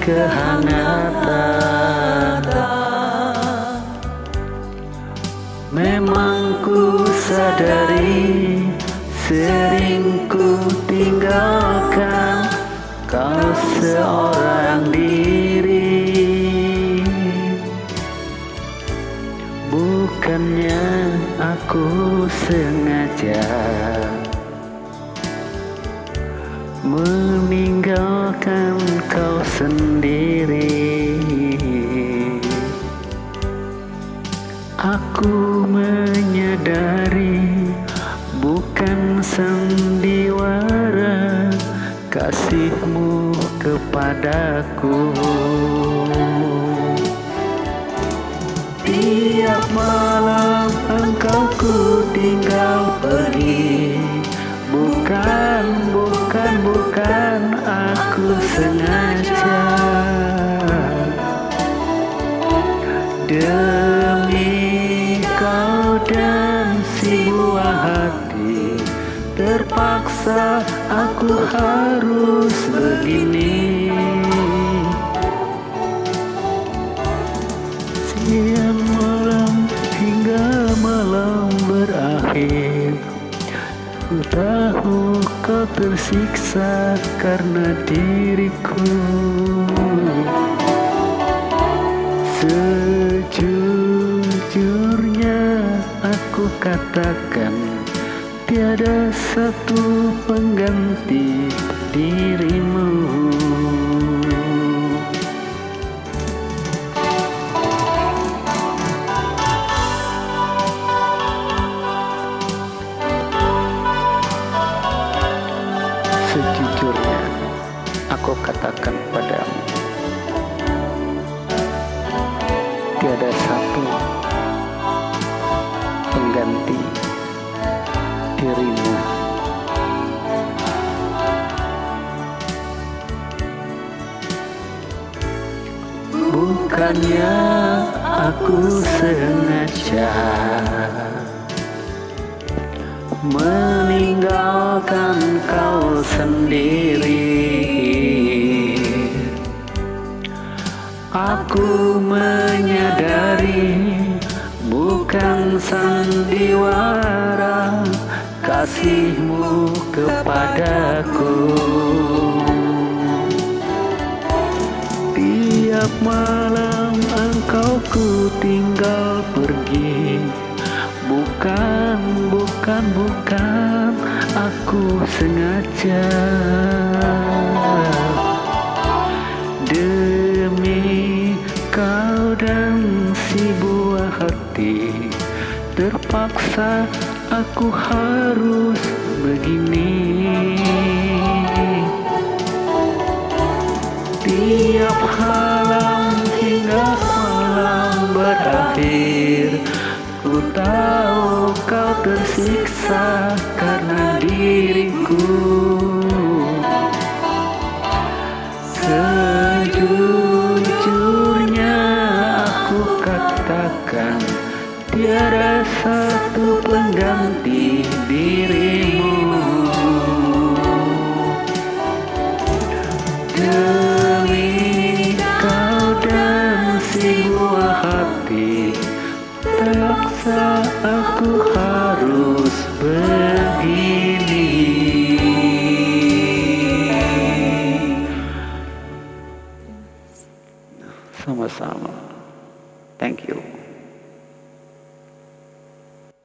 kehangatan. Memang ku sadari sering ku tinggalkan kau seorang diri. Bukannya aku sengaja meninggalkan kau sendiri. Aku menyadari bukan sandiwara kasihmu kepadaku. Tiap malam engkau ku tinggal pergi. Bukan aku sengaja. Demi kau dan si buah hati, terpaksa aku harus begini. Siang malam hingga malam berakhir, ku tahu kau tersiksa karena diriku. Sejujurnya aku katakan, tiada satu pengganti dirimu. Sejujurnya aku katakan padamu, tiada satu pengganti dirimu. Bukannya aku sengaja meninggalkan kau sendiri. Aku menyadari bukan sandiwara kasihmu kepadaku. Tiap malam engkau ku tinggal pergi. Bukan aku sengaja. Demi kau dan si buah hati, terpaksa aku harus begini. Tiap malam hingga malam berakhir, ku tahu kau tersiksa karena diriku. Sejujurnya aku katakan, tiada satu pengganti dirimu. Demi kau dan si buah hati, terpaksa aku harus begini. Sama-sama. Thank you.